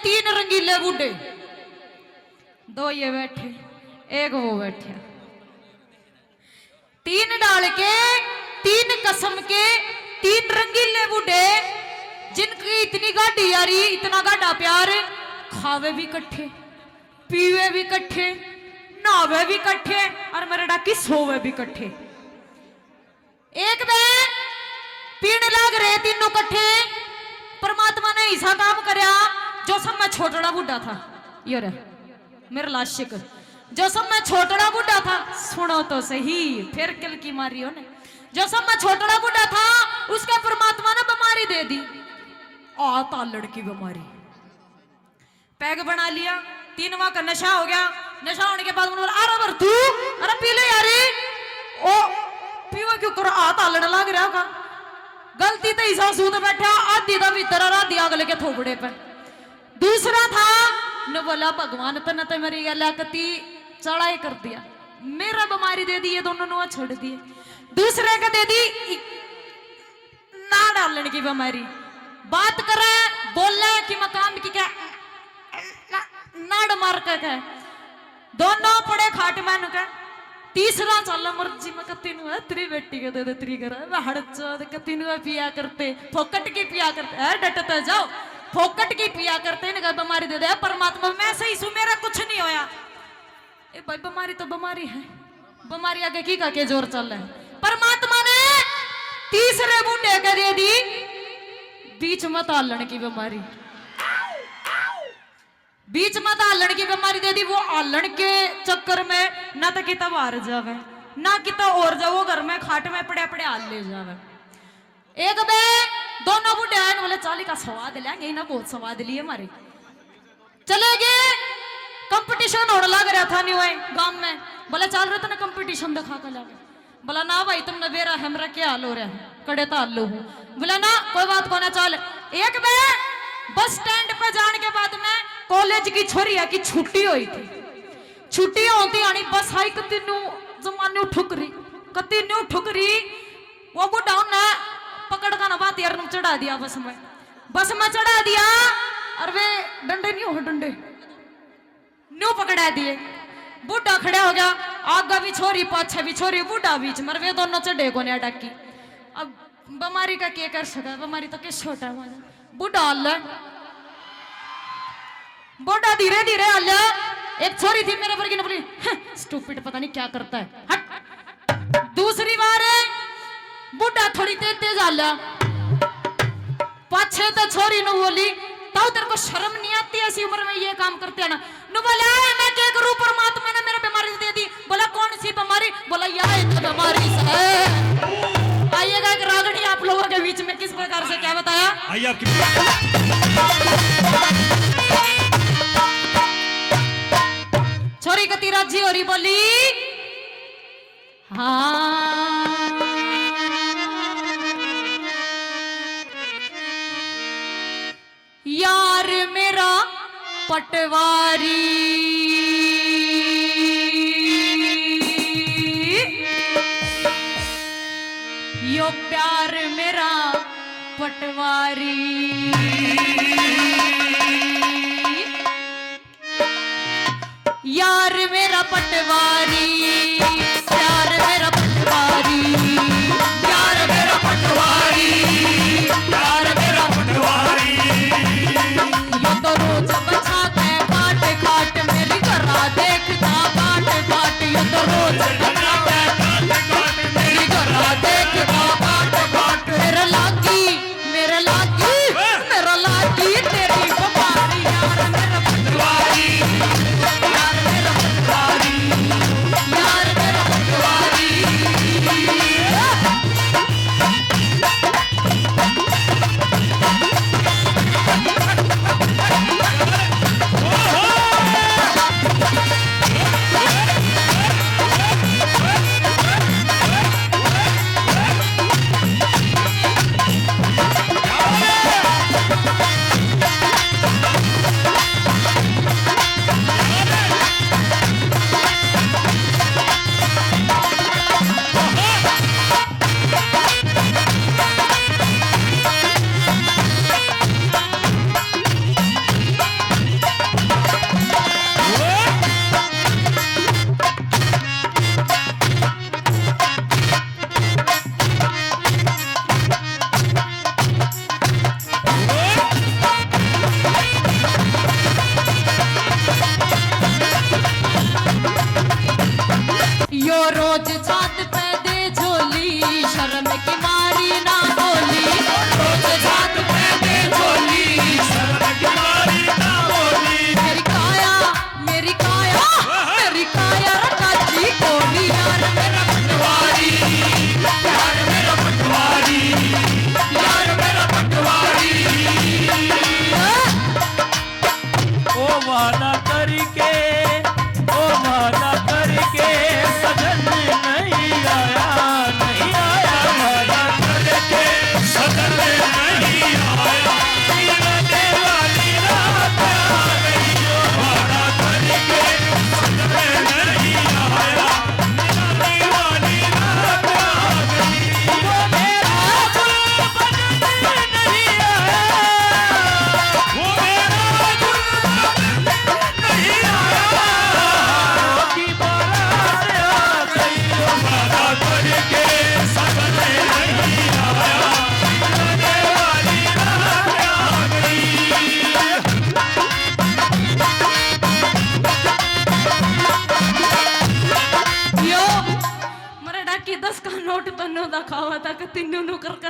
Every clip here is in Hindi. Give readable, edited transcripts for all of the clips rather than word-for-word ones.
तीन रंगीले बूढ़े, दो ये बैठे एक वो बैठे, तीन डाल के तीन कसम के तीन रंगीले बूढ़े जिनकी इतनी गाड़ी यारी इतना गाढ़ा प्यार, खावे भी कट्ठे पीवे भी कट्ठे नहावे भी कट्ठे और मेरे डाकी सोवे भी कट्ठे। एक में पीने लाग रहे तीनों कट्ठे, परमात्मा ने ऐसा काम करया जो सब मैं छोटा बूढ़ा था, ये रे मेरा लाशिक, जो सब मैं छोटा बूढ़ा था, सुनो तो सही फिर किल की मारी हो ने, जो सब मैं छोटा बूढ़ा था उसका परमात्मा ने बीमारी दे दी, तालड़ की बीमारी, पैग बना लिया, 3 माह का नशा हो गया, नशा होने के बाद बोला अरे बर तू अरे पी ले यारी, ओ पीवा क्यों करो तालड़ लग रहा होगा, गलती तो ऐसा सूद बैठा आधी का भीतर और आधी आग लेके थोपड़े पे। दूसरा था न बोला भगवान तो न तो मेरी गला कती चढ़ाई कर दिया, मेरा बीमारी दे दी, ये दोनों नुआ छोड़ दिए, दूसरे का दे दी ना डालने की बीमारी, बात करे बोले कि मकान की क्या नाड़ मार के कहे, दोनों पड़े खाट में नुके, तीसरा चल मर्जी में कती नु है तेरी बेटी के दे दे तेरी घर है हड़चो कती नु पिया करते फोकट की पिया करते है, डटते जाओ फोकट की पिया करते इनका बीमारी दे दे, परमात्मा मैं सही सू मेरा कुछ नहीं होया, ए भाई बीमारी तो बीमारी है, बीमारी आगे की का के जोर चल रहा है, परमात्मा ने तीसरे बूढ़े के दे दी बीच मत आलण की बीमारी, बीच मत आलण की बीमारी दे दी, वो आलण के चक्कर में ना तो किता बाहर जावे ना किता और जाओ घर में खाट में पड़े पड़े आल ले जावे। एक बे दोनों बूढ़े आए बोले चाली का स्वाद लेंगे ना, बहुत स्वाद लिए हमारे, चले गए कंपटीशन होने लग रहा था नहीं गांव में, बोले चल रहे थे ना कंपटीशन दिखा कर लागे, बोला ना भाई तुमने बेरा हमरा क्या हाल हो रहा है, कड़े तो हाल हूँ, बोला ना कोई बात को ना चल। एक बे बस स्टैंड पे जाने के बाद में कॉलेज की छोरिया की छुट्टी हुई थी, छुट्टी होती आनी बस आई कती जमाने ठुकरी कती न्यू ठुकरी, वो बुढ़ा ने पकड़ का ना बात यार चढ़ा दिया बस में चढ़ा दिया, और वे डंडे नहीं हो डंडे न्यू पकड़ा दिए, बूढ़ा खड़ा हो गया, आगा भी छोरी पाछे भी छोरी, बूढ़ा बीच मर वे दोनों चढ़े को नहीं डाकी। अब बीमारी का क्या कर सका, बीमारी तो किस छोटा बूढ़ा हल, बूढ़ा धीरे धीरे हल, एक छोरी थी मेरे पर की बोली स्टूपिड पता नहीं क्या करता है हट। दूसरी बार बूढ़ा थोड़ी तेज तेज हल, पाछे तो छोरी ने बोली ताऊ तेरे को शर्म नहीं आती ऐसी उम्र में ये काम करते हैं ना, नु बोला मैं क्या करूं परमात्मा ने मेरे बीमारी दे दी, बोला कौन सी बीमारी, बोला यार एक बीमारी है। आइएगा एक रागनी आप लोगों के बीच में किस प्रकार से क्या बताया, आइए आपकी छोरी कती राजी हो रही बोली हाँ यार मेरा पटवारी, यो प्यार मेरा पटवारी, यार मेरा पटवारी, प्यार मेरा पटवारी, प्यार मेरा पटवारी, प्यार मेरा पटवारी, यो तो रोज बचाते बाट काट मेरी घरा देखता बाट बाट, यो तो रोज बचाते बाट काट मेरी घरा देखता बाट बाट, मेरा लागी मेरा लागी मेरा लागी तेरी बीमारी, यार मेरा पटवारी, यार मेरा पटवारी, यार मेरा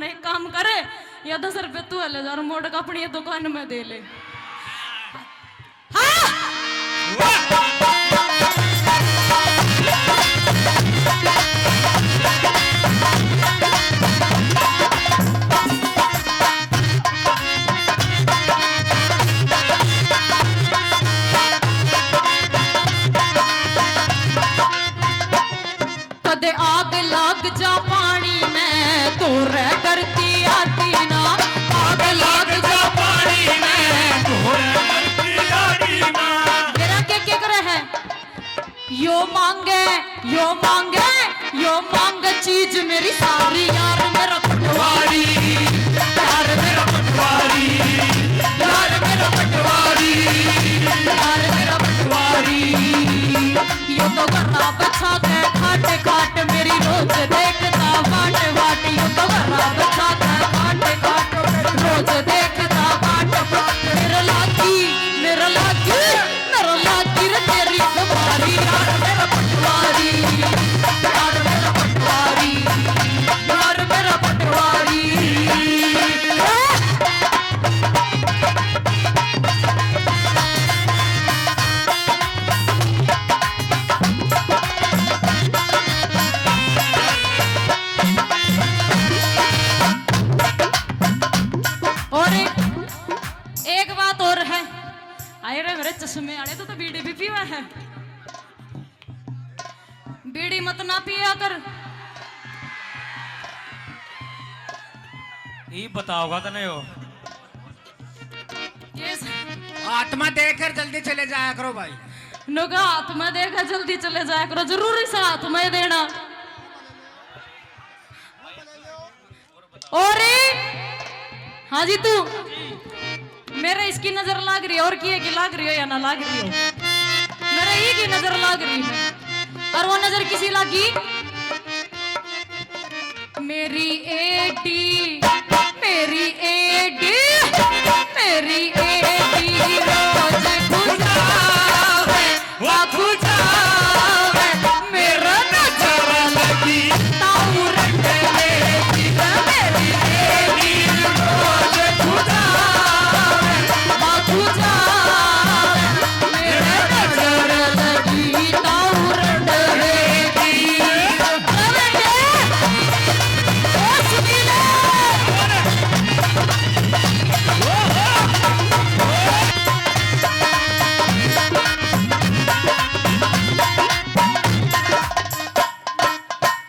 जाना, एक काम करे या 10 रुपये तू ले जा मोड़ का अपनी दुकान में दे ले। हाँ? कदे आग लग जा पानी में तो रे करती आती ना, आग लग जा पानी में तो रे करती आती ना। मेरा क्या करे है यो मांगे यो मांगे यो मांगे चीज मेरी सारी, यार मेरा पटवारी, यार मेरा पटवारी, यार मेरा पटवारी, यार मेरा पटवारी। यो तो गरा बचा के खाट खाट मेरी रोज देखता बाट बाट, यो तो गरा बचा के खाट खाट रोज देखता बाट बाट। मेरा लागी मेरा लागी मेरा लागी रे तेरी तुम्हारी, यार मेरा पटवारी, यार मेरा पटवारी, यार मेरा पटवारी। और एक बात और है, आए रे मेरे चश्मे आड़े तो बीड़ी भी पीवा है, बीड़ी मत ना पिया कर। ये बताओगा तो नहीं हो, ये आत्मा देकर जल्दी चले जाया करो भाई। नुका हाथ में देखा जल्दी चले जाया करो, जरूरी सा हाथ में देना। और हाँ जी तू मेरे इसकी नजर लाग रही है, और की लाग रही हो या ना लाग रही हो, मेरे ही की नजर लाग रही है। और वो नजर किसी लागी मेरी एडी, मेरी एडी, मेरी एडी रोज खुजावे वा खुजावे, मेरा नजर लगी ताऊ रंडे लेगी, मेरी एडी रोज खुजावे वा खुजावे, मेरा नजर लगी ताऊ रंडे लेगी।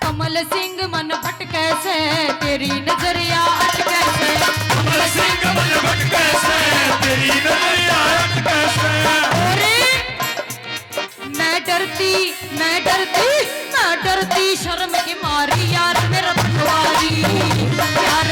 कमल सिंह मन भटके से तेरी नजरिया अटके से, कमल सिंह मन भटके से तेरी नजरिया अटके से। मैं डरती मैं डरती मैं डरती शर्म की मारी, यार मेरा पटवारी, यार